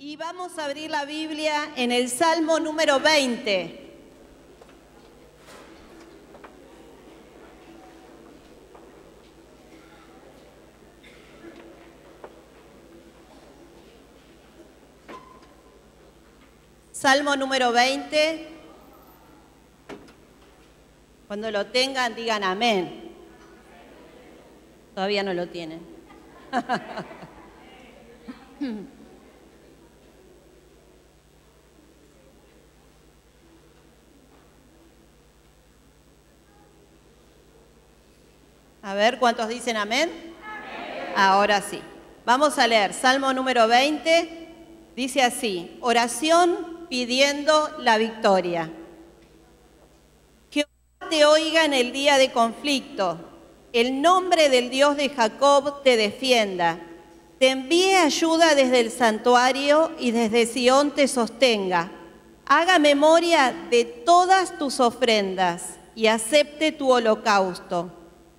Y vamos a abrir la Biblia en el Salmo número 20. Salmo número 20. Cuando lo tengan, digan amén. Todavía no lo tienen. A ver, ¿cuántos dicen amén? Amén. Ahora sí. Vamos a leer Salmo número 20. Dice así: oración pidiendo la victoria. Jehová te oiga en el día de conflicto. El nombre del Dios de Jacob te defienda. Te envíe ayuda desde el santuario y desde Sión te sostenga. Haga memoria de todas tus ofrendas y acepte tu holocausto.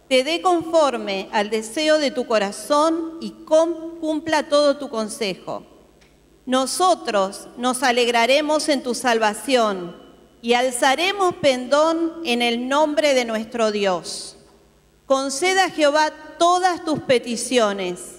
Te dé conforme al deseo de tu corazón y cumpla todo tu consejo. Nosotros nos alegraremos en tu salvación y alzaremos pendón en el nombre de nuestro Dios. Conceda a Jehová todas tus peticiones.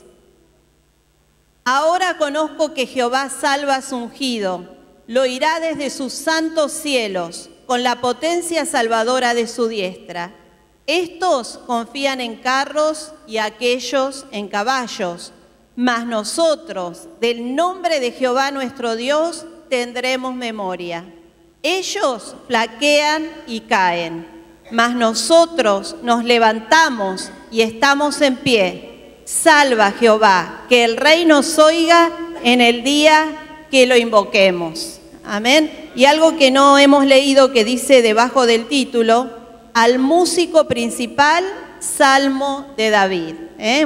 Ahora conozco que Jehová salva a su ungido, lo oirá desde sus santos cielos, con la potencia salvadora de su diestra. Estos confían en carros y aquellos en caballos, mas nosotros, del nombre de Jehová nuestro Dios, tendremos memoria. Ellos flaquean y caen, mas nosotros nos levantamos y estamos en pie. Salva Jehová, que el Rey nos oiga en el día que lo invoquemos. Amén. Y algo que no hemos leído que dice debajo del título: al músico principal, Salmo de David.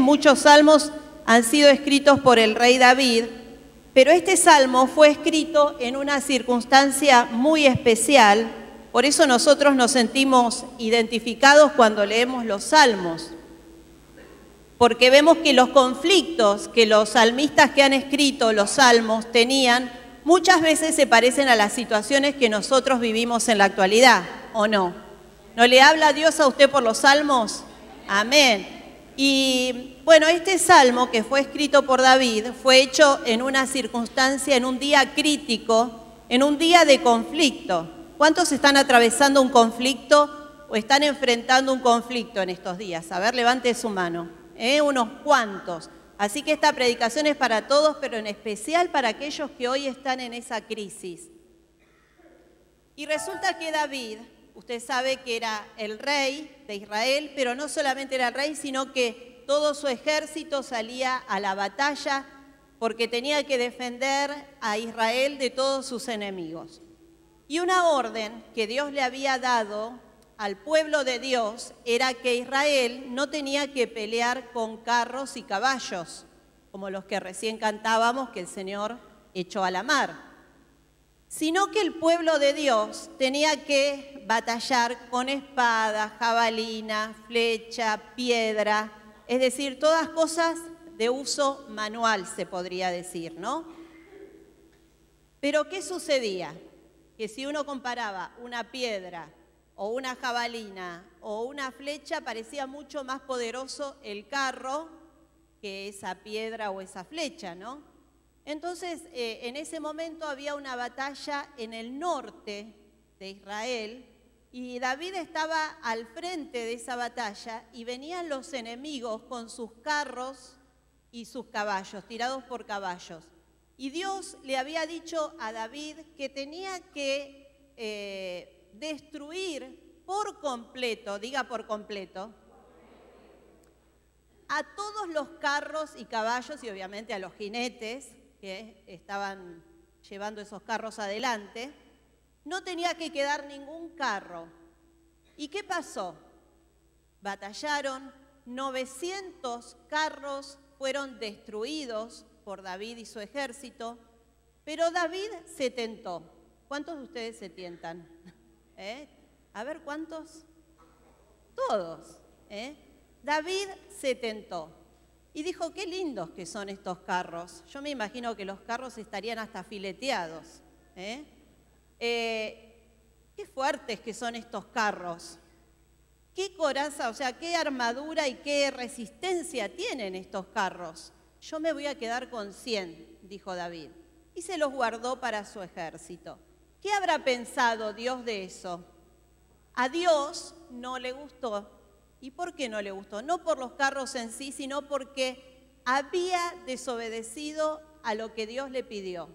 Muchos salmos han sido escritos por el rey David, pero este salmo fue escrito en una circunstancia muy especial. Por eso nosotros nos sentimos identificados cuando leemos los salmos, porque vemos que los conflictos que los salmistas que han escrito los salmos tenían, muchas veces se parecen a las situaciones que nosotros vivimos en la actualidad, ¿o no? ¿No le habla Dios a usted por los salmos? Amén. Y bueno, este salmo que fue escrito por David fue hecho en una circunstancia, en un día crítico, en un día de conflicto. ¿Cuántos están atravesando un conflicto o están enfrentando un conflicto en estos días? A ver, levante su mano. Unos cuantos. Así que esta predicación es para todos, pero en especial para aquellos que hoy están en esa crisis. Y resulta que David, usted sabe que era el rey de Israel, pero no solamente era el rey, sino que todo su ejército salía a la batalla porque tenía que defender a Israel de todos sus enemigos. Y una orden que Dios le había dado al pueblo de Dios era que Israel no tenía que pelear con carros y caballos, como los que recién cantábamos que el Señor echó a la mar, sino que el pueblo de Dios tenía que batallar con espada, jabalina, flecha, piedra, es decir, todas cosas de uso manual, se podría decir, ¿no? Pero ¿qué sucedía? Que si uno comparaba una piedra o una jabalina o una flecha, parecía mucho más poderoso el carro que esa piedra o esa flecha, ¿no? Entonces, en ese momento había una batalla en el norte de Israel y David estaba al frente de esa batalla y venían los enemigos con sus carros y sus caballos, tirados por caballos. Y Dios le había dicho a David que tenía que destruir por completo, diga por completo, a todos los carros y caballos y obviamente a los jinetes que estaban llevando esos carros adelante. No tenía que quedar ningún carro. ¿Y qué pasó? Batallaron, 900 carros fueron destruidos por David y su ejército, pero David se tentó. ¿Cuántos de ustedes se tientan? A ver, ¿cuántos? Todos. David se tentó. y dijo, qué lindos que son estos carros. Yo me imagino que los carros estarían hasta fileteados. Qué fuertes que son estos carros. Qué coraza, o sea, qué armadura y qué resistencia tienen estos carros. Yo me voy a quedar con 100, dijo David, y se los guardó para su ejército. ¿Qué habrá pensado Dios de eso? A Dios no le gustó. ¿Y por qué no le gustó? No por los carros en sí, sino porque había desobedecido a lo que Dios le pidió.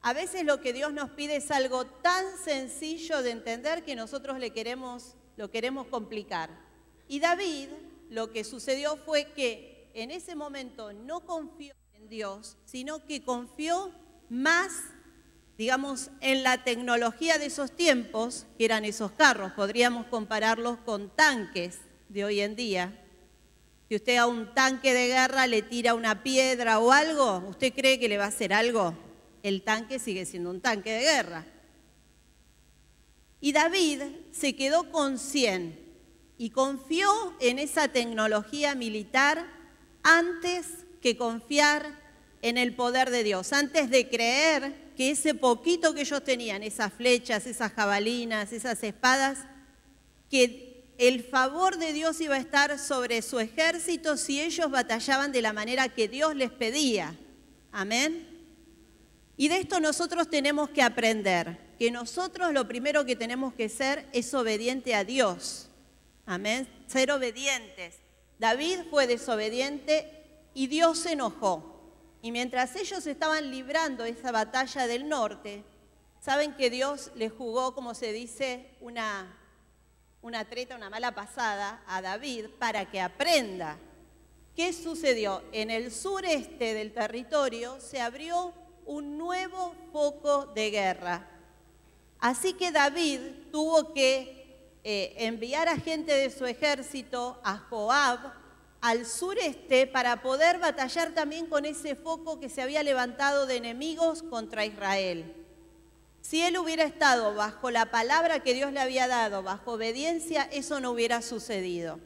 A veces lo que Dios nos pide es algo tan sencillo de entender que nosotros lo queremos complicar. Y David, lo que sucedió fue que en ese momento no confió en Dios, sino que confió más, digamos, en la tecnología de esos tiempos, que eran esos carros. Podríamos compararlos con tanques de hoy en día. Si usted a un tanque de guerra le tira una piedra o algo, ¿usted cree que le va a hacer algo? El tanque sigue siendo un tanque de guerra. Y David se quedó con 100 y confió en esa tecnología militar antes que confiar en el poder de Dios, antes de creer que ese poquito que ellos tenían, esas flechas, esas jabalinas, esas espadas, que el favor de Dios iba a estar sobre su ejército si ellos batallaban de la manera que Dios les pedía. Amén. Y de esto nosotros tenemos que aprender, que nosotros lo primero que tenemos que ser es obediente a Dios. Amén. Ser obedientes. David fue desobediente y Dios se enojó. Y mientras ellos estaban librando esa batalla del norte, saben que Dios les jugó, como se dice, una treta, una mala pasada a David para que aprenda. ¿Qué sucedió? En el sureste del territorio se abrió un nuevo foco de guerra. Así que David tuvo que enviar a gente de su ejército, a Joab, al sureste para poder batallar también con ese foco que se había levantado de enemigos contra Israel. Si él hubiera estado bajo la palabra que Dios le había dado, bajo obediencia, eso no hubiera sucedido.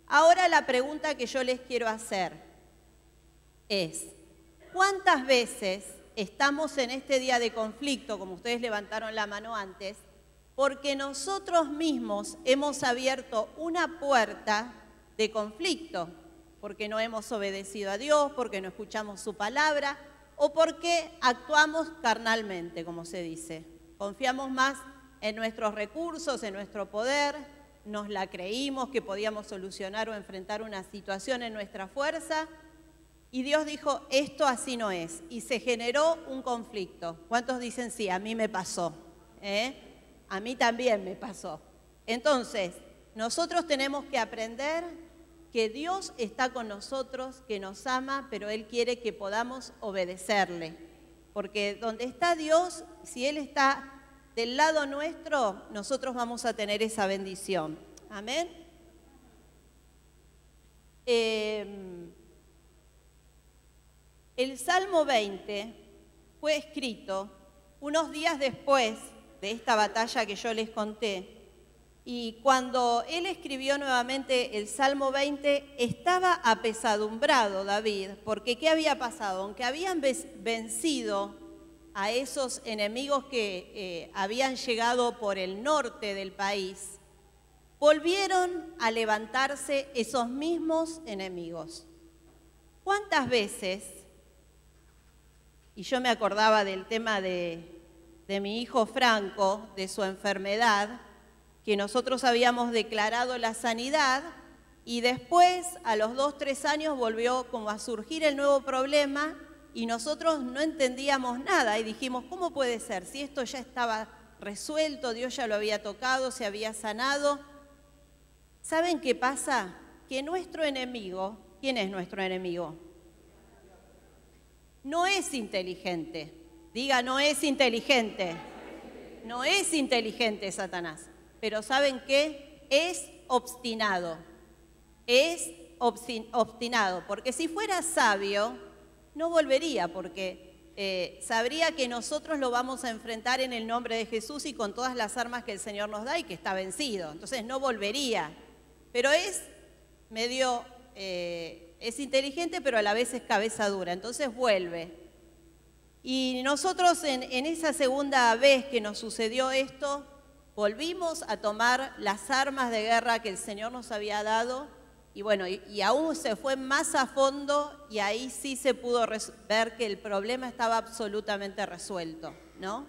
Ahora la pregunta que yo les quiero hacer es, ¿cuántas veces estamos en este día de conflicto, como ustedes levantaron la mano antes, porque nosotros mismos hemos abierto una puerta de conflicto, porque no hemos obedecido a Dios, porque no escuchamos su palabra o porque actuamos carnalmente, como se dice? Confiamos más en nuestros recursos, en nuestro poder, nos la creímos que podíamos solucionar o enfrentar una situación en nuestra fuerza y Dios dijo, esto así no es, y se generó un conflicto. ¿Cuántos dicen sí? A mí me pasó, A mí también me pasó. Entonces, nosotros tenemos que aprender que Dios está con nosotros, que nos ama, pero Él quiere que podamos obedecerle. Porque donde está Dios, si Él está del lado nuestro, nosotros vamos a tener esa bendición. Amén. El Salmo 20 fue escrito unos días después de esta batalla que yo les conté. Y cuando él escribió nuevamente el Salmo 20, estaba apesadumbrado David, porque ¿qué había pasado? Aunque habían vencido a esos enemigos que habían llegado por el norte del país, volvieron a levantarse esos mismos enemigos. ¿Cuántas veces? Y yo me acordaba del tema de mi hijo Franco, de su enfermedad, que nosotros habíamos declarado la sanidad y después, a los 2-3 años, volvió como a surgir el nuevo problema y nosotros no entendíamos nada y dijimos, ¿cómo puede ser? Si esto ya estaba resuelto, Dios ya lo había tocado, se había sanado. ¿Saben qué pasa? Que nuestro enemigo, ¿quién es nuestro enemigo? No es inteligente. Diga, no es inteligente. No es inteligente Satanás. Pero ¿saben qué? Es obstinado. Es obstinado. Porque si fuera sabio, no volvería, porque sabría que nosotros lo vamos a enfrentar en el nombre de Jesús y con todas las armas que el Señor nos da y que está vencido. Entonces no volvería. Pero es medio es inteligente, pero a la vez es cabeza dura. Entonces vuelve. Y nosotros en esa segunda vez que nos sucedió esto, volvimos a tomar las armas de guerra que el Señor nos había dado. Y bueno, y aún se fue más a fondo y ahí sí se pudo ver que el problema estaba absolutamente resuelto, ¿no?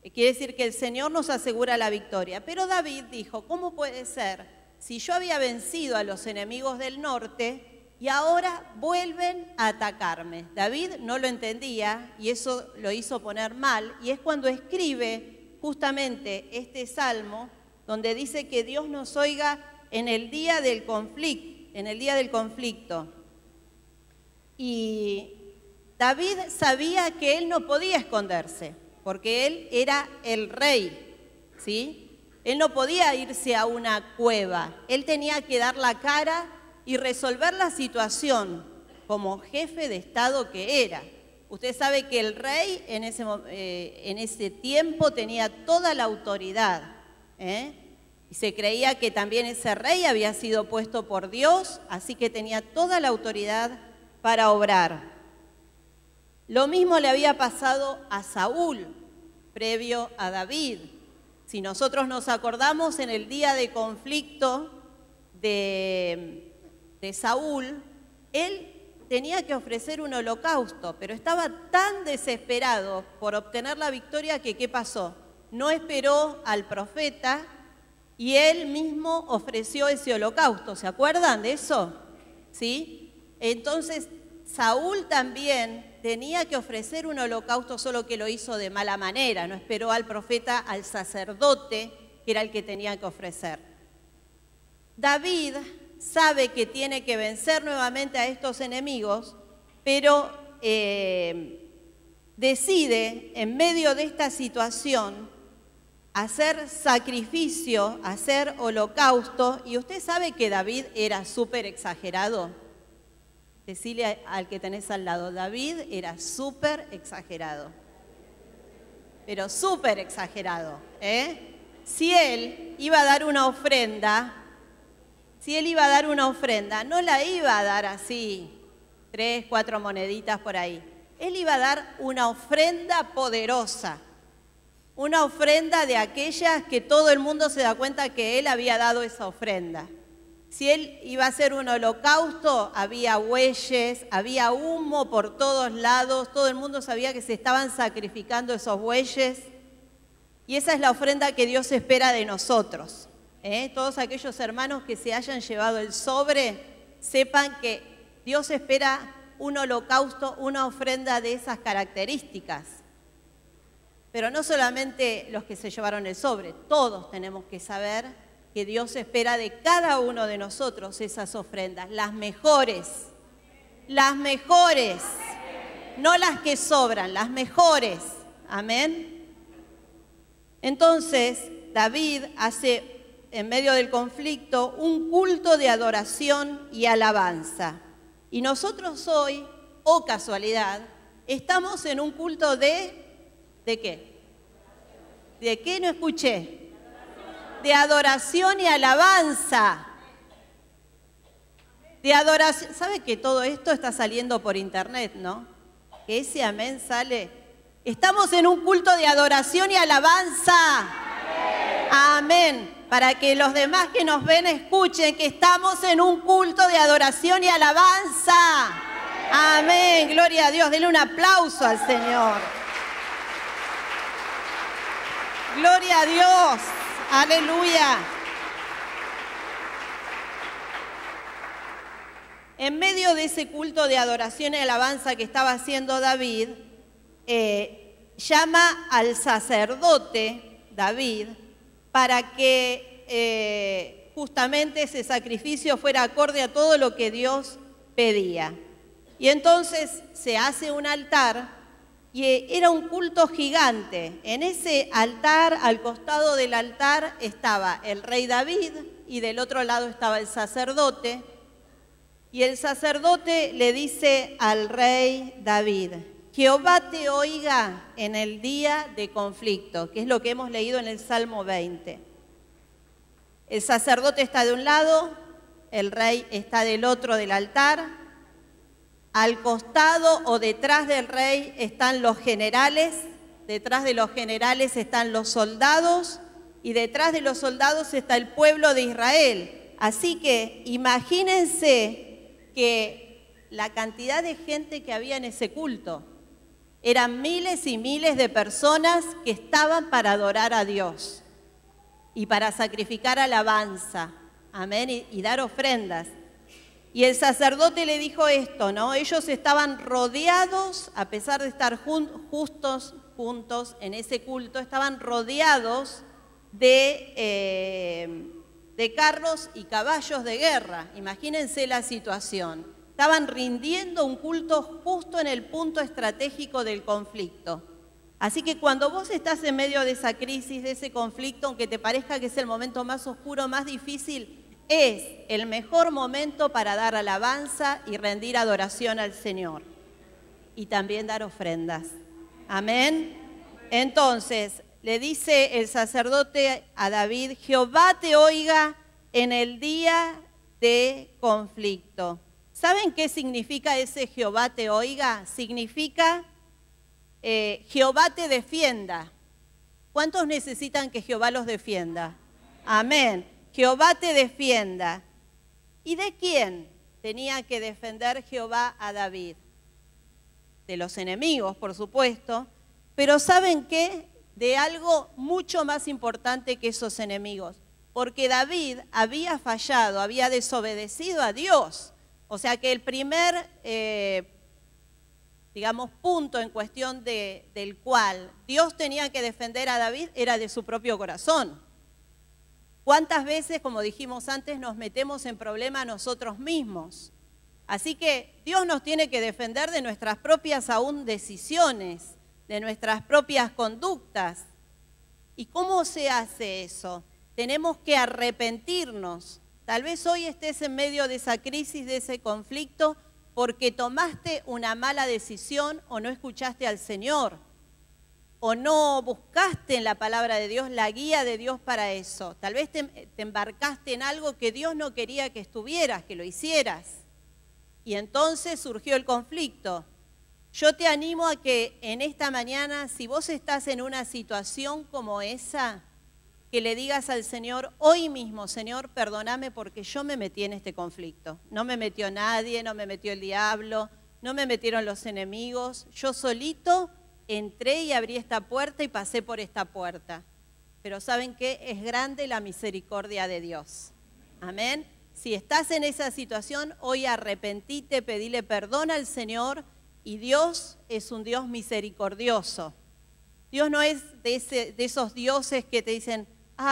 Quiere decir que el Señor nos asegura la victoria. Pero David dijo, ¿cómo puede ser si yo había vencido a los enemigos del norte y ahora vuelven a atacarme? David no lo entendía y eso lo hizo poner mal. Y es cuando escribe justamente este salmo donde dice que Dios nos oiga en el día del conflicto. Y David sabía que él no podía esconderse, porque él era el rey, ¿sí? Él no podía irse a una cueva, él tenía que dar la cara y resolver la situación como jefe de Estado que era. Usted sabe que el rey en ese tiempo tenía toda la autoridad, y se creía que también ese rey había sido puesto por Dios, así que tenía toda la autoridad para obrar. Lo mismo le había pasado a Saúl, previo a David. Si nosotros nos acordamos, en el día de conflicto de Saúl, él tenía que ofrecer un holocausto, pero estaba tan desesperado por obtener la victoria que ¿qué pasó? No esperó al profeta, y él mismo ofreció ese holocausto. ¿Se acuerdan de eso? ¿Sí? Entonces, Saúl también tenía que ofrecer un holocausto, solo que lo hizo de mala manera. No esperó al profeta, al sacerdote, que era el que tenía que ofrecer. David sabe que tiene que vencer nuevamente a estos enemigos, pero decide, en medio de esta situación, hacer sacrificio, hacer holocausto. Y usted sabe que David era súper exagerado. Decile al que tenés al lado, David era súper exagerado. Pero súper exagerado, Si él iba a dar una ofrenda, no la iba a dar así, 3, 4 moneditas por ahí. Él iba a dar una ofrenda poderosa. Una ofrenda de aquellas que todo el mundo se da cuenta que él había dado esa ofrenda. Si él iba a hacer un holocausto, había bueyes, había humo por todos lados, todo el mundo sabía que se estaban sacrificando esos bueyes. Y esa es la ofrenda que Dios espera de nosotros. Todos aquellos hermanos que se hayan llevado el sobre, sepan que Dios espera un holocausto, una ofrenda de esas características. Pero no solamente los que se llevaron el sobre, todos tenemos que saber que Dios espera de cada uno de nosotros esas ofrendas, las mejores, no las que sobran, las mejores. Amén. Entonces, David hace, en medio del conflicto, un culto de adoración y alabanza. Y nosotros hoy, oh casualidad, estamos en un culto ¿de qué? ¿De qué no escuché? De adoración y alabanza. De adoración. ¿Sabe que todo esto está saliendo por internet, no? Que ese amén sale. Estamos en un culto de adoración y alabanza. Amén. Para que los demás que nos ven escuchen que estamos en un culto de adoración y alabanza. Amén. Gloria a Dios. Denle un aplauso al Señor. Gloria a Dios, aleluya. En medio de ese culto de adoración y alabanza que estaba haciendo David, llama al sacerdote David para que justamente ese sacrificio fuera acorde a todo lo que Dios pedía. Y entonces se hace un altar. Y era un culto gigante. En ese altar, al costado del altar, estaba el rey David y del otro lado estaba el sacerdote. Y el sacerdote le dice al rey David, Jehová te oiga en el día de conflicto, que es lo que hemos leído en el Salmo 20. El sacerdote está de un lado, el rey está del otro del altar, Al costado o detrás del rey están los generales, detrás de los generales están los soldados y detrás de los soldados está el pueblo de Israel. Así que imagínense que la cantidad de gente que había en ese culto eran miles y miles de personas que estaban para adorar a Dios y para sacrificar alabanza, amén, y dar ofrendas. Y el sacerdote le dijo esto, ¿no? Ellos estaban rodeados, a pesar de estar juntos en ese culto, estaban rodeados de carros y caballos de guerra. Imagínense la situación. Estaban rindiendo un culto justo en el punto estratégico del conflicto. Así que cuando vos estás en medio de esa crisis, de ese conflicto, aunque te parezca que es el momento más oscuro, más difícil, es el mejor momento para dar alabanza y rendir adoración al Señor. Y también dar ofrendas. Amén. Entonces, le dice el sacerdote a David, Jehová te oiga en el día de conflicto. ¿Saben qué significa ese Jehová te oiga? Significa Jehová te defienda. ¿Cuántos necesitan que Jehová los defienda? Amén. Jehová te defienda. ¿Y de quién tenía que defender Jehová a David? De los enemigos, por supuesto, pero ¿saben qué? De algo mucho más importante que esos enemigos, porque David había fallado, había desobedecido a Dios. O sea que el primer, punto en cuestión del cual Dios tenía que defender a David era de su propio corazón. ¿Cuántas veces, como dijimos antes, nos metemos en problemas nosotros mismos? Así que Dios nos tiene que defender de nuestras propias aún decisiones, de nuestras propias conductas. ¿Y cómo se hace eso? Tenemos que arrepentirnos. Tal vez hoy estés en medio de esa crisis, de ese conflicto, porque tomaste una mala decisión o no escuchaste al Señor, o no buscaste en la palabra de Dios la guía de Dios para eso. Tal vez te embarcaste en algo que Dios no quería que estuvieras, que lo hicieras. Y entonces surgió el conflicto. Yo te animo a que en esta mañana, si vos estás en una situación como esa, que le digas al Señor, hoy mismo, Señor, perdóname porque yo me metí en este conflicto. No me metió nadie, no me metió el diablo, no me metieron los enemigos. Yo solito entré y abrí esta puerta y pasé por esta puerta. Pero ¿saben qué? Es grande la misericordia de Dios. Amén. Si estás en esa situación, hoy arrepentite, pedile perdón al Señor, y Dios es un Dios misericordioso. Dios no es de esos dioses que te dicen,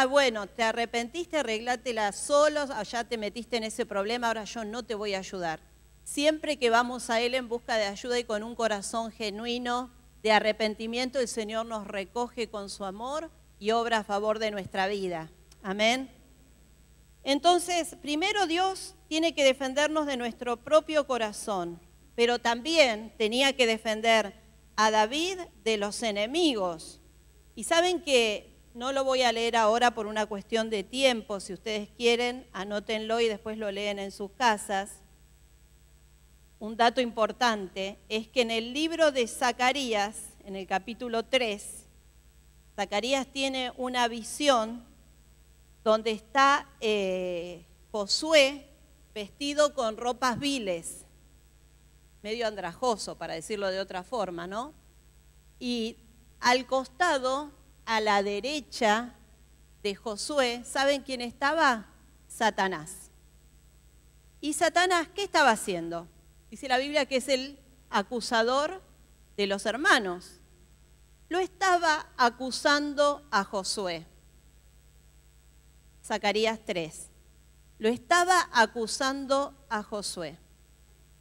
bueno, te arrepentiste, arreglátela solo, ya te metiste en ese problema, ahora yo no te voy a ayudar. Siempre que vamos a Él en busca de ayuda y con un corazón genuino de arrepentimiento, el Señor nos recoge con su amor y obra a favor de nuestra vida. Amén. Entonces, primero Dios tiene que defendernos de nuestro propio corazón, pero también tenía que defender a David de los enemigos. Y saben que no lo voy a leer ahora por una cuestión de tiempo. Si ustedes quieren, anótenlo y después lo leen en sus casas. Un dato importante es que en el libro de Zacarías, en el capítulo 3, Zacarías tiene una visión donde está Josué vestido con ropas viles, medio andrajoso, para decirlo de otra forma, ¿no? Y al costado, a la derecha de Josué, ¿saben quién estaba? Satanás. ¿Y Satanás qué estaba haciendo? Dice la Biblia que es el acusador de los hermanos. Lo estaba acusando a Josué. Zacarías 3. Lo estaba acusando a Josué.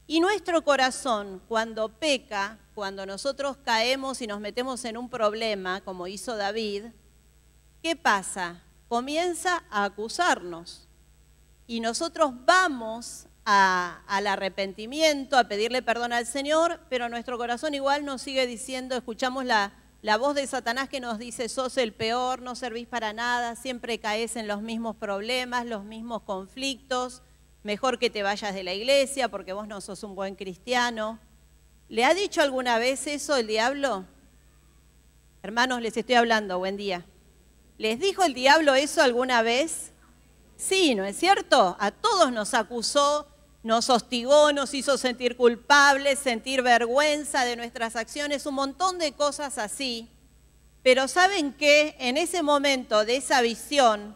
Y nuestro corazón, cuando peca, cuando nosotros caemos y nos metemos en un problema, como hizo David, ¿qué pasa? Comienza a acusarnos. Y nosotros vamos al arrepentimiento, a pedirle perdón al Señor, pero nuestro corazón igual nos sigue diciendo, escuchamos la voz de Satanás que nos dice, sos el peor, no servís para nada, siempre caes en los mismos problemas, los mismos conflictos, mejor que te vayas de la iglesia porque vos no sos un buen cristiano. ¿Le ha dicho alguna vez eso el diablo? Hermanos, les estoy hablando, buen día. ¿Les dijo el diablo eso alguna vez? Sí, ¿no es cierto? A todos nos acusó, nos hostigó, nos hizo sentir culpables, sentir vergüenza de nuestras acciones, un montón de cosas así. Pero ¿saben qué? En ese momento de esa visión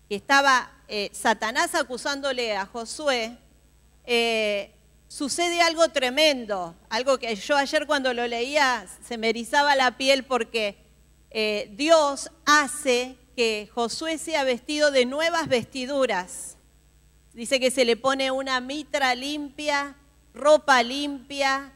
que estaba Satanás acusándole a Josué, sucede algo tremendo, algo que yo ayer cuando lo leía se me erizaba la piel porque Dios hace que Josué sea vestido de nuevas vestiduras. Dice que se le pone una mitra limpia, ropa limpia,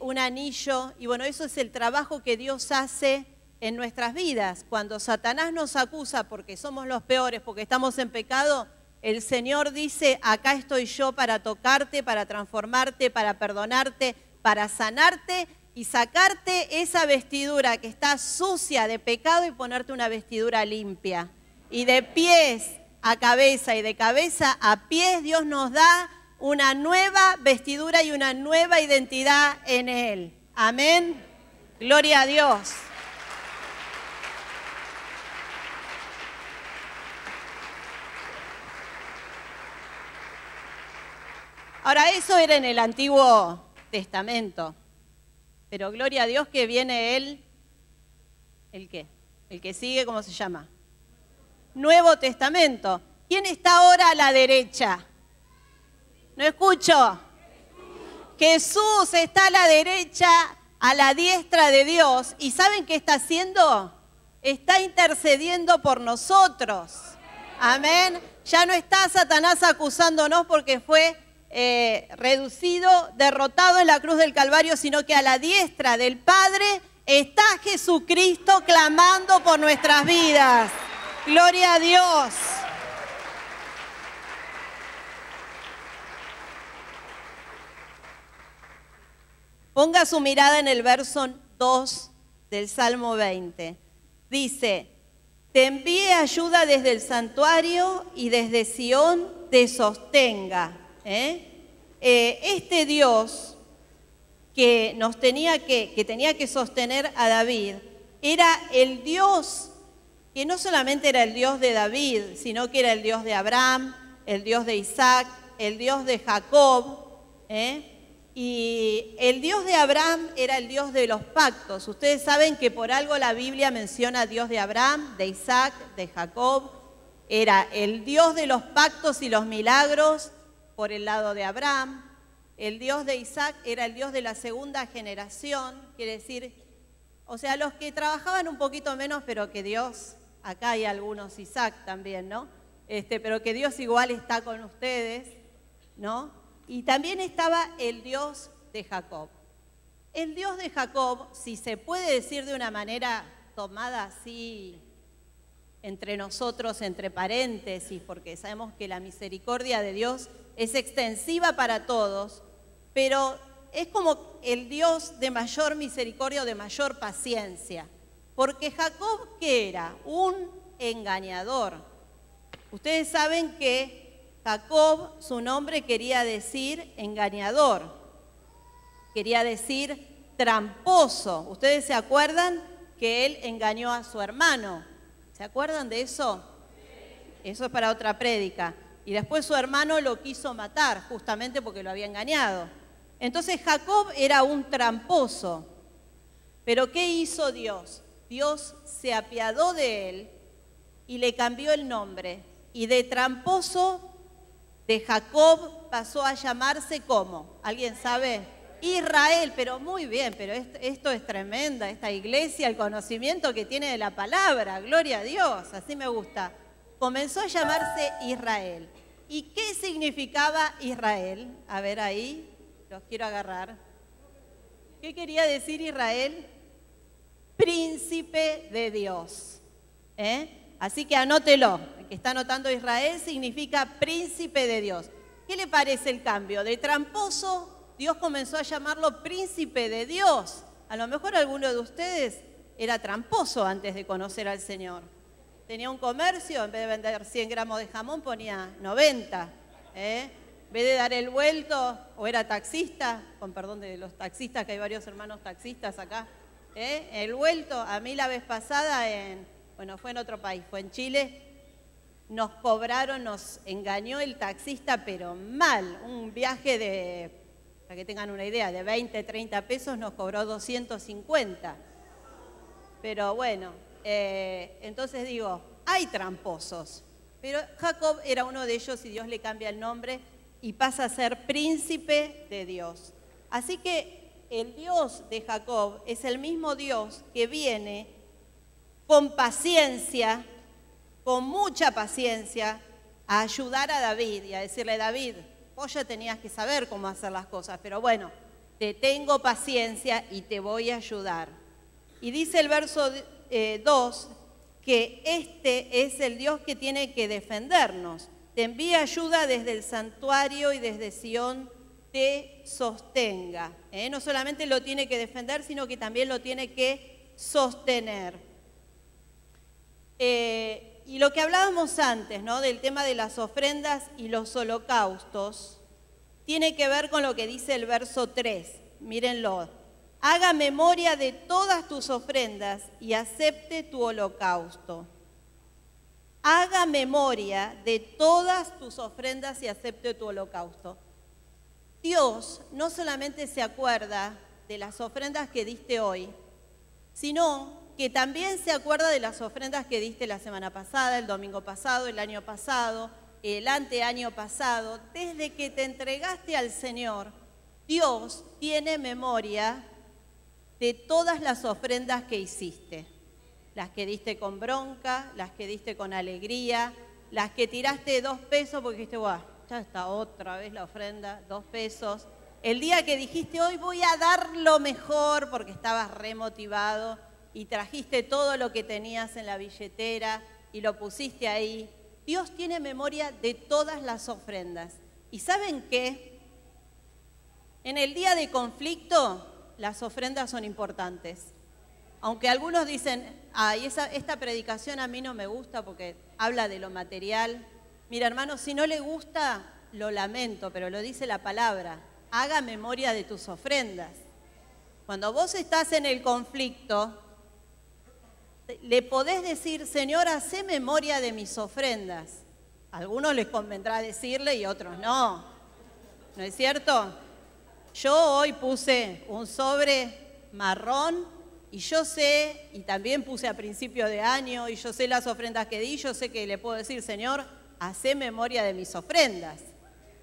un anillo, y bueno, eso es el trabajo que Dios hace en nuestras vidas. Cuando Satanás nos acusa porque somos los peores, porque estamos en pecado, el Señor dice, acá estoy yo para tocarte, para transformarte, para perdonarte, para sanarte y sacarte esa vestidura que está sucia de pecado y ponerte una vestidura limpia. Y de pies a cabeza y de cabeza a pies Dios nos da una nueva vestidura y una nueva identidad en Él. Amén. Gloria a Dios. Ahora, eso era en el Antiguo Testamento, pero gloria a Dios que viene ¿el qué? El que sigue, ¿cómo se llama? Nuevo Testamento. ¿Quién está ahora a la derecha? No escucho. Jesús está a la derecha, a la diestra de Dios. ¿Y saben qué está haciendo? Está intercediendo por nosotros. Amén. Ya no está Satanás acusándonos porque fue reducido, derrotado en la cruz del Calvario, sino que a la diestra del Padre está Jesucristo clamando por nuestras vidas. Gloria a Dios. Ponga su mirada en el verso 2 del Salmo 20. Dice, te envíe ayuda desde el santuario y desde Sión te sostenga. Este Dios que nos tenía que sostener a David era el Dios que no solamente era el Dios de David, sino que era el Dios de Abraham, el Dios de Isaac, el Dios de Jacob. Y el Dios de Abraham era el Dios de los pactos. Ustedes saben que por algo la Biblia menciona a Dios de Abraham, de Isaac, de Jacob. Era el Dios de los pactos y los milagros por el lado de Abraham. El Dios de Isaac era el Dios de la segunda generación, quiere decir, o sea, los que trabajaban un poquito menos, pero que Dios, acá hay algunos Isaac también, ¿no? Pero que Dios igual está con ustedes, ¿no? Y también estaba el Dios de Jacob. El Dios de Jacob, si se puede decir de una manera tomada así entre nosotros, entre paréntesis, porque sabemos que la misericordia de Dios es extensiva para todos, pero es como el Dios de mayor misericordia o de mayor paciencia. Porque Jacob, ¿qué era? Un engañador. Ustedes saben que Jacob, su nombre quería decir engañador, quería decir tramposo. ¿Ustedes se acuerdan que él engañó a su hermano? ¿Se acuerdan de eso? Eso es para otra prédica. Y después su hermano lo quiso matar, justamente porque lo había engañado. Entonces Jacob era un tramposo. Pero ¿qué hizo Dios? Dios se apiadó de él y le cambió el nombre. Y de tramposo de Jacob pasó a llamarse ¿cómo? ¿Alguien sabe? Israel, pero muy bien, pero esto es tremenda, esta iglesia, el conocimiento que tiene de la palabra, gloria a Dios, así me gusta. Comenzó a llamarse Israel. ¿Y qué significaba Israel? A ver ahí, los quiero agarrar. ¿Qué quería decir Israel? Príncipe de Dios. Así que anótelo. El que está anotando Israel significa príncipe de Dios. ¿Qué le parece el cambio? De tramposo, Dios comenzó a llamarlo príncipe de Dios. A lo mejor alguno de ustedes era tramposo antes de conocer al Señor. Tenía un comercio, en vez de vender 100 gramos de jamón ponía 90. En vez de dar el vuelto, o era taxista, con perdón de los taxistas, que hay varios hermanos taxistas acá, el vuelto, a mí la vez pasada, fue en otro país, fue en Chile, nos cobraron, nos engañó el taxista, pero mal, un viaje de, para que tengan una idea, de 20, 30 pesos nos cobró 250. Pero bueno, entonces digo, hay tramposos, pero Jacob era uno de ellos y Dios le cambia el nombre y pasa a ser príncipe de Dios. Así que el Dios de Jacob es el mismo Dios que viene con paciencia, con mucha paciencia, a ayudar a David y a decirle, David, vos ya tenías que saber cómo hacer las cosas, pero bueno, te tengo paciencia y te voy a ayudar. Y dice el verso 2 que este es el Dios que tiene que defendernos. Te envía ayuda desde el santuario y desde Sión te sostenga. No solamente lo tiene que defender, sino que también lo tiene que sostener. Y lo que hablábamos antes, ¿no?, del tema de las ofrendas y los holocaustos, tiene que ver con lo que dice el verso 3. Mírenlo. Haga memoria de todas tus ofrendas y acepte tu holocausto. Haga memoria de todas tus ofrendas y acepte tu holocausto. Dios no solamente se acuerda de las ofrendas que diste hoy, sino que también se acuerda de las ofrendas que diste la semana pasada, el domingo pasado, el año pasado, el anteaño pasado. Desde que te entregaste al Señor, Dios tiene memoria de todas las ofrendas que hiciste. Las que diste con bronca, las que diste con alegría, las que tiraste 2 pesos porque dijiste, guau, ya está otra vez la ofrenda, 2 pesos. El día que dijiste, hoy voy a dar lo mejor porque estabas remotivado y trajiste todo lo que tenías en la billetera y lo pusiste ahí. Dios tiene memoria de todas las ofrendas. ¿Y saben qué? En el día de conflicto, las ofrendas son importantes. Aunque algunos dicen, ay, esta predicación a mí no me gusta porque habla de lo material. Mira, hermano, si no le gusta, lo lamento, pero lo dice la palabra. Haga memoria de tus ofrendas. Cuando vos estás en el conflicto, le podés decir, Señor, hacé memoria de mis ofrendas. A algunos les convendrá decirle y a otros no. ¿No es cierto? Yo hoy puse un sobre marrón y yo sé, y también puse a principio de año, y yo sé las ofrendas que di, yo sé que le puedo decir, Señor, hacé memoria de mis ofrendas.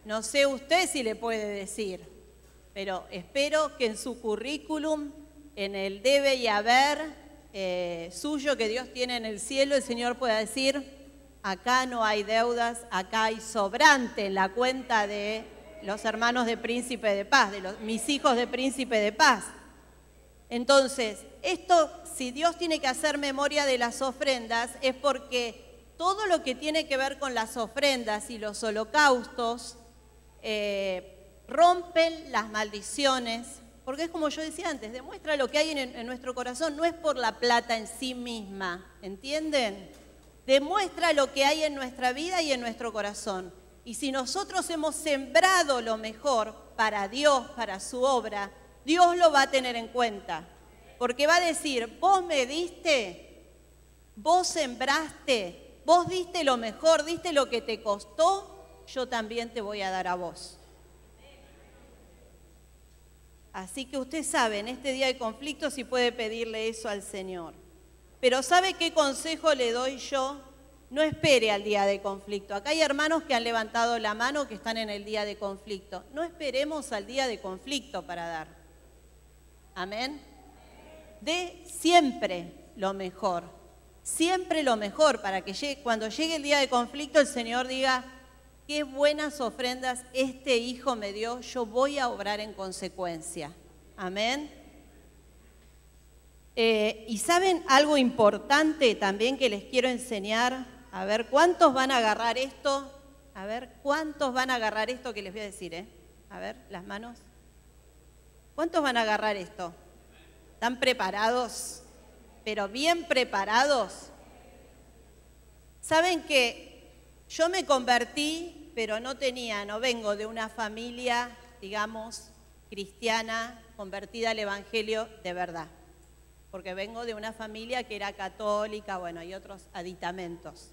No sé usted si le puede decir, pero espero que en su currículum, en el debe y haber suyo que Dios tiene en el cielo, el Señor pueda decir, acá no hay deudas, acá hay sobrante en la cuenta de los hermanos de Príncipe de Paz, mis hijos de Príncipe de Paz. Entonces, esto, si Dios tiene que hacer memoria de las ofrendas, es porque todo lo que tiene que ver con las ofrendas y los holocaustos rompen las maldiciones, porque es como yo decía antes, demuestra lo que hay en nuestro corazón, no es por la plata en sí misma, ¿entienden? Demuestra lo que hay en nuestra vida y en nuestro corazón. Y si nosotros hemos sembrado lo mejor para Dios, para su obra, Dios lo va a tener en cuenta, porque va a decir, vos me diste, vos sembraste, vos diste lo mejor, diste lo que te costó, yo también te voy a dar a vos. Así que usted sabe, en este día de conflicto sí puede pedirle eso al Señor. Pero ¿sabe qué consejo le doy yo? No espere al día de conflicto. Acá hay hermanos que han levantado la mano que están en el día de conflicto. No esperemos al día de conflicto para dar. Amén. De siempre lo mejor para que cuando llegue el día de conflicto el Señor diga, qué buenas ofrendas este hijo me dio, yo voy a obrar en consecuencia. Amén. Y ¿saben algo importante también que les quiero enseñar? A ver, ¿cuántos van a agarrar esto? A ver, ¿cuántos van a agarrar esto que les voy a decir? A ver, las manos. ¿Cuántos van a agarrar esto? ¿Están preparados? Pero bien preparados. ¿Saben que yo me convertí pero no vengo de una familia, digamos, cristiana, convertida al Evangelio de verdad. Porque vengo de una familia que era católica, bueno, y otros aditamentos.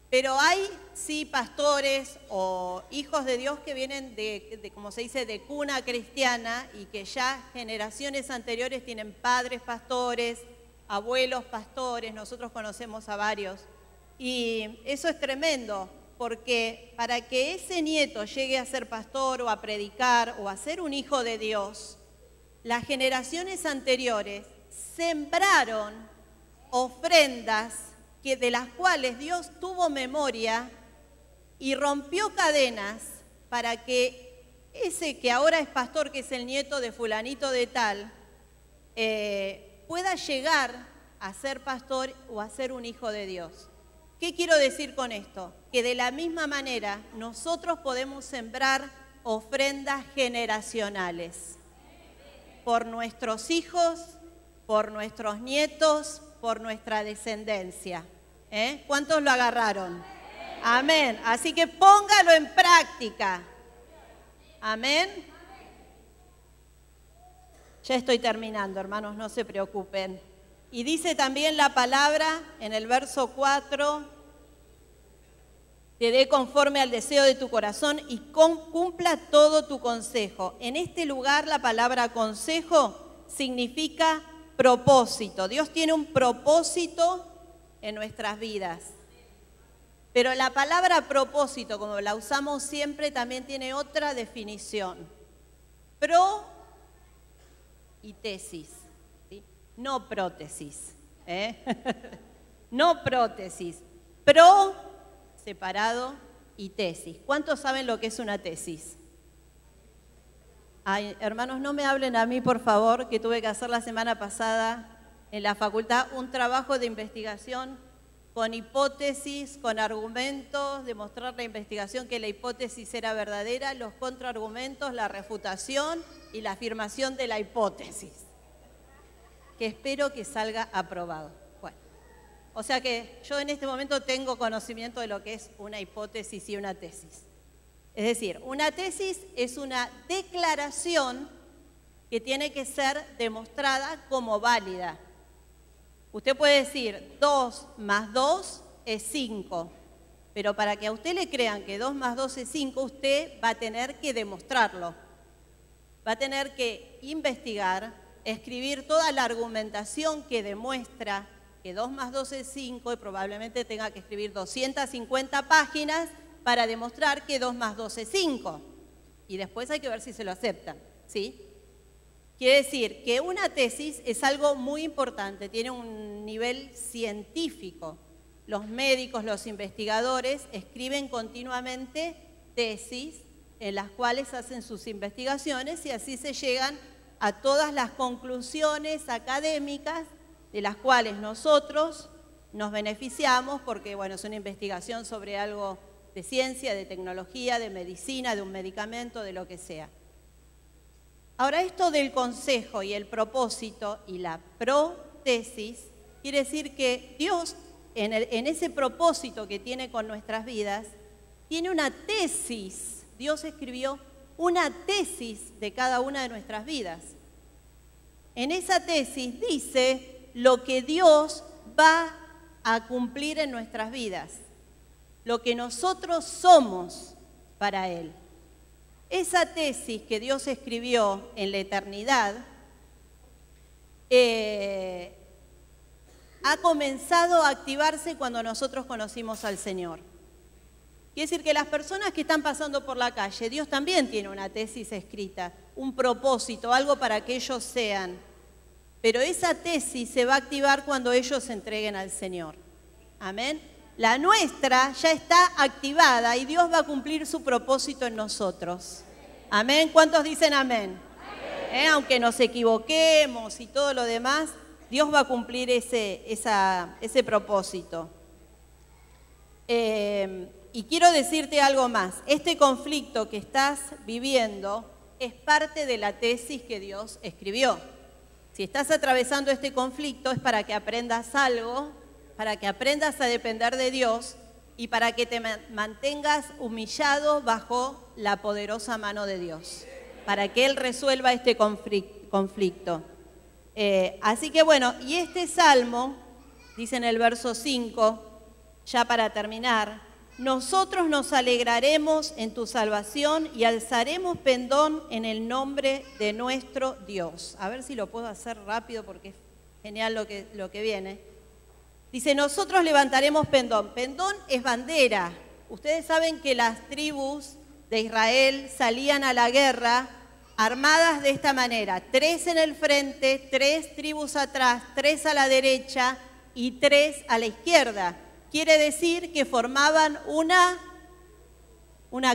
Pero hay, sí, pastores o hijos de Dios que vienen de, como se dice, de cuna cristiana y que ya generaciones anteriores tienen padres pastores, abuelos pastores, nosotros conocemos a varios. Y eso es tremendo, porque para que ese nieto llegue a ser pastor o a predicar o a ser un hijo de Dios, las generaciones anteriores sembraron ofrendas de las cuales Dios tuvo memoria y rompió cadenas para que ese que ahora es pastor, que es el nieto de fulanito de tal, pueda llegar a ser pastor o a ser un hijo de Dios. ¿Qué quiero decir con esto? Que de la misma manera nosotros podemos sembrar ofrendas generacionales por nuestros hijos, por nuestros nietos, por nuestra descendencia. ¿Cuántos lo agarraron? Amén. Así que póngalo en práctica. Amén. Ya estoy terminando, hermanos, no se preocupen. Y dice también la palabra en el verso 4, te dé conforme al deseo de tu corazón y cumpla todo tu consejo. En este lugar la palabra consejo significa propósito. Dios tiene un propósito en nuestras vidas. Pero la palabra propósito, como la usamos siempre, también tiene otra definición. Pro y tesis, ¿sí? No prótesis, no prótesis. Pro, separado, y tesis. ¿Cuántos saben lo que es una tesis? Ay, hermanos, no me hablen a mí, por favor, que tuve que hacer la semana pasada en la facultad un trabajo de investigación con hipótesis, con argumentos, demostrar la investigación que la hipótesis era verdadera, los contraargumentos, la refutación y la afirmación de la hipótesis, que espero que salga aprobado. Bueno, o sea que yo en este momento tengo conocimiento de lo que es una hipótesis y una tesis. Es decir, una tesis es una declaración que tiene que ser demostrada como válida. Usted puede decir 2 más 2 es 5, pero para que a usted le crean que 2 más 2 es 5, usted va a tener que demostrarlo. Va a tener que investigar, escribir toda la argumentación que demuestra que 2 más 2 es 5 y probablemente tenga que escribir 250 páginas para demostrar que 2 más 2 es 5. Y después hay que ver si se lo aceptan, ¿sí? Quiere decir que una tesis es algo muy importante, tiene un nivel científico. Los médicos, los investigadores escriben continuamente tesis en las cuales hacen sus investigaciones y así se llegan a todas las conclusiones académicas de las cuales nosotros nos beneficiamos porque, bueno, es una investigación sobre algo de ciencia, de tecnología, de medicina, de un medicamento, de lo que sea. Ahora, esto del consejo y el propósito y la protesis quiere decir que Dios, en ese propósito que tiene con nuestras vidas, tiene una tesis. Dios escribió una tesis de cada una de nuestras vidas. En esa tesis dice lo que Dios va a cumplir en nuestras vidas, lo que nosotros somos para Él. Esa tesis que Dios escribió en la eternidad ha comenzado a activarse cuando nosotros conocimos al Señor. Quiere decir que las personas que están pasando por la calle, Dios también tiene una tesis escrita, un propósito, algo para que ellos sean. Pero esa tesis se va a activar cuando ellos se entreguen al Señor. Amén. La nuestra ya está activada y Dios va a cumplir su propósito en nosotros. Amén. ¿Cuántos dicen amén? Aunque nos equivoquemos y todo lo demás, Dios va a cumplir ese propósito. Y quiero decirte algo más. Este conflicto que estás viviendo es parte de la tesis que Dios escribió. Si estás atravesando este conflicto es para que aprendas algo, para que aprendas a depender de Dios y para que te mantengas humillado bajo la poderosa mano de Dios, para que Él resuelva este conflicto. Así que bueno, y este salmo, dice en el verso 5, ya para terminar, nosotros nos alegraremos en tu salvación y alzaremos pendón en el nombre de nuestro Dios. A ver si lo puedo hacer rápido porque es genial lo que viene. Dice, nosotros levantaremos pendón. Pendón es bandera. Ustedes saben que las tribus de Israel salían a la guerra armadas de esta manera. 3 en el frente, 3 tribus atrás, 3 a la derecha y 3 a la izquierda. Quiere decir que formaban una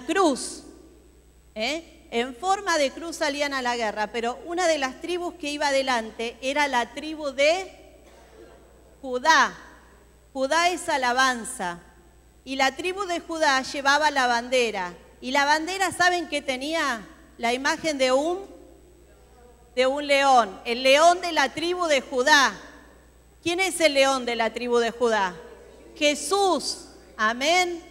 cruz. En forma de cruz salían a la guerra, pero una de las tribus que iba adelante era la tribu de Judá. Judá es alabanza. Y la tribu de Judá llevaba la bandera. Y la bandera, ¿saben qué tenía? La imagen de un león. El león de la tribu de Judá. ¿Quién es el león de la tribu de Judá? Jesús. Amén.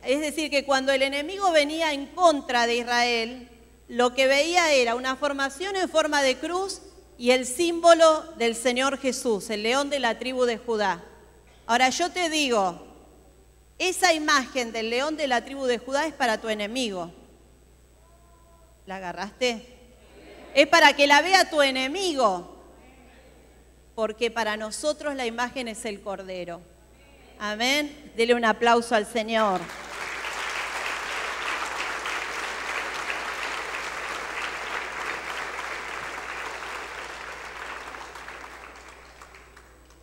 Es decir, que cuando el enemigo venía en contra de Israel, lo que veía era una formación en forma de cruz y el símbolo del Señor Jesús, el león de la tribu de Judá. Ahora yo te digo, esa imagen del león de la tribu de Judá es para tu enemigo. ¿La agarraste? Es para que la vea tu enemigo, porque para nosotros la imagen es el Cordero. Amén. Dele un aplauso al Señor.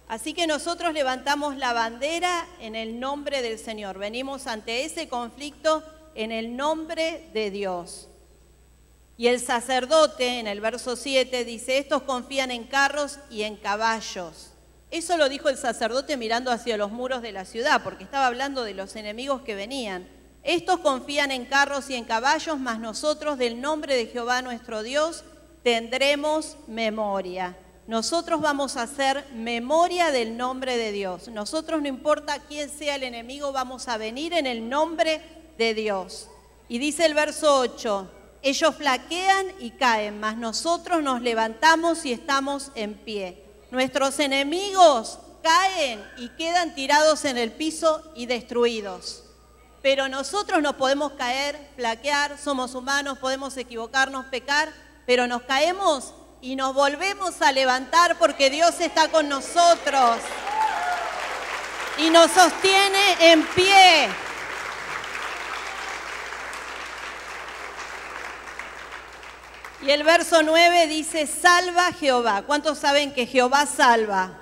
Así que nosotros levantamos la bandera en el nombre del Señor. Venimos ante ese conflicto en el nombre de Dios. Y el sacerdote, en el verso 7, dice, estos confían en carros y en caballos. Eso lo dijo el sacerdote mirando hacia los muros de la ciudad, porque estaba hablando de los enemigos que venían. Estos confían en carros y en caballos, mas nosotros del nombre de Jehová nuestro Dios tendremos memoria. Nosotros vamos a hacer memoria del nombre de Dios. Nosotros, no importa quién sea el enemigo, vamos a venir en el nombre de Dios. Y dice el verso 8, ellos flaquean y caen, mas nosotros nos levantamos y estamos en pie. Nuestros enemigos caen y quedan tirados en el piso y destruidos. Pero nosotros no podemos caer, flaquear, somos humanos, podemos equivocarnos, pecar, pero nos caemos y nos volvemos a levantar porque Dios está con nosotros y nos sostiene en pie. Y el verso 9 dice, salva Jehová. ¿Cuántos saben que Jehová salva?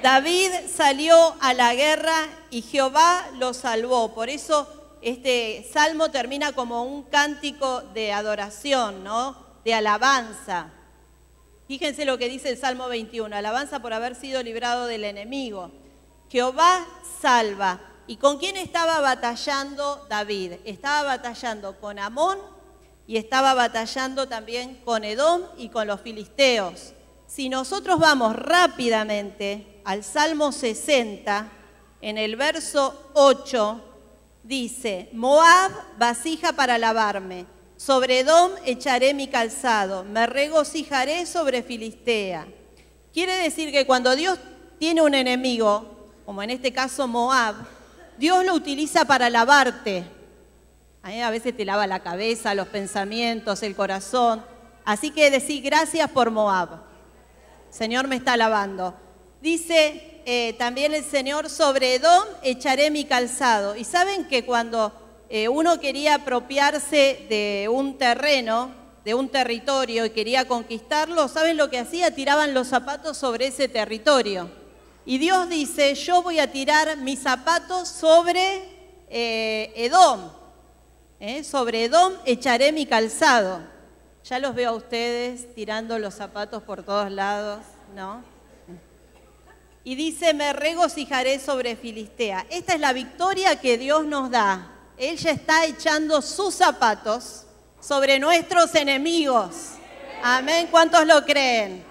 David salió a la guerra y Jehová lo salvó. Por eso este salmo termina como un cántico de adoración, ¿no? De alabanza. Fíjense lo que dice el Salmo 21, alabanza por haber sido librado del enemigo. Jehová salva. ¿Y con quién estaba batallando David? Estaba batallando con Amón y estaba batallando también con Edom y con los filisteos. Si nosotros vamos rápidamente al Salmo 60, en el verso 8, dice, Moab, vasija para lavarme. Sobre Edom echaré mi calzado, me regocijaré sobre Filistea. Quiere decir que cuando Dios tiene un enemigo, como en este caso Moab, Dios lo utiliza para lavarte. A veces te lava la cabeza, los pensamientos, el corazón. Así que decir gracias por Moab. Señor me está lavando. Dice también el Señor, sobre Edom echaré mi calzado. Y saben que cuando uno quería apropiarse de un terreno, de un territorio y quería conquistarlo, ¿saben lo que hacía? Tiraban los zapatos sobre ese territorio. Y Dios dice, yo voy a tirar mis zapatos sobre Edom. Sobre Edom echaré mi calzado. Ya los veo a ustedes tirando los zapatos por todos lados, ¿no? Y dice, me regocijaré sobre Filistea. Esta es la victoria que Dios nos da. Él ya está echando sus zapatos sobre nuestros enemigos. Amén. ¿Cuántos lo creen?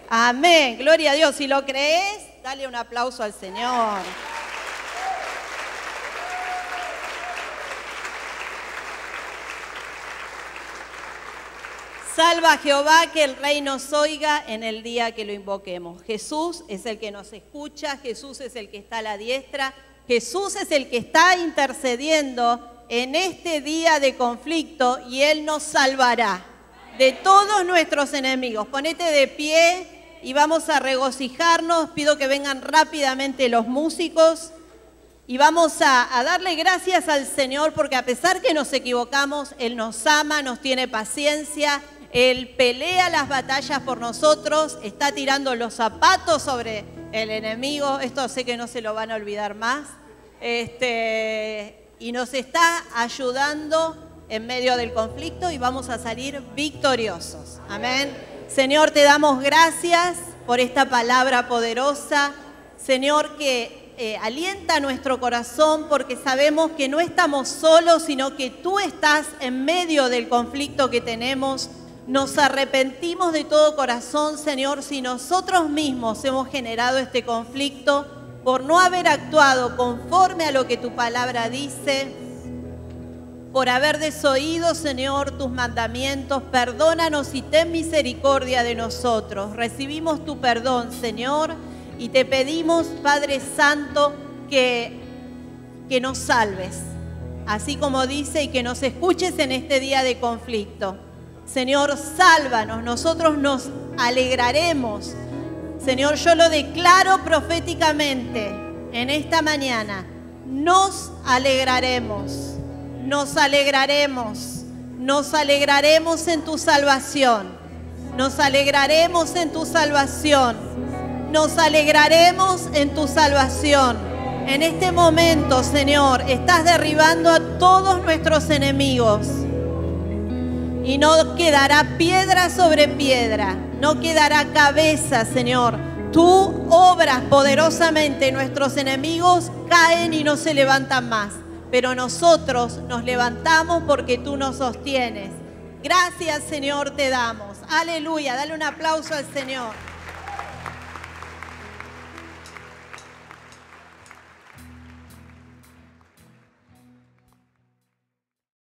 Amén. Gloria a Dios. Si lo crees, dale un aplauso al Señor. Salva a Jehová, que el Rey nos oiga en el día que lo invoquemos. Jesús es el que nos escucha, Jesús es el que está a la diestra, Jesús es el que está intercediendo en este día de conflicto y Él nos salvará de todos nuestros enemigos. Ponete de pie y vamos a regocijarnos. Pido que vengan rápidamente los músicos y vamos a darle gracias al Señor porque a pesar que nos equivocamos, Él nos ama, nos tiene paciencia. Él pelea las batallas por nosotros, está tirando los zapatos sobre el enemigo, esto sé que no se lo van a olvidar más, y nos está ayudando en medio del conflicto y vamos a salir victoriosos. Amén. Señor, te damos gracias por esta palabra poderosa, Señor, que alienta nuestro corazón porque sabemos que no estamos solos, sino que tú estás en medio del conflicto que tenemos. Nos arrepentimos de todo corazón, Señor, si nosotros mismos hemos generado este conflicto por no haber actuado conforme a lo que tu palabra dice, por haber desoído, Señor, tus mandamientos. Perdónanos y ten misericordia de nosotros. Recibimos tu perdón, Señor, y te pedimos, Padre Santo, que nos salves, así como dice, y que nos escuches en este día de conflicto. Señor, sálvanos, nosotros nos alegraremos. Señor, yo lo declaro proféticamente en esta mañana. Nos alegraremos, nos alegraremos, nos alegraremos en tu salvación. Nos alegraremos en tu salvación. Nos alegraremos en tu salvación. En este momento, Señor, estás derribando a todos nuestros enemigos. Y no quedará piedra sobre piedra, no quedará cabeza, Señor. Tú obras poderosamente, nuestros enemigos caen y no se levantan más. Pero nosotros nos levantamos porque tú nos sostienes. Gracias, Señor, te damos. Aleluya, dale un aplauso al Señor.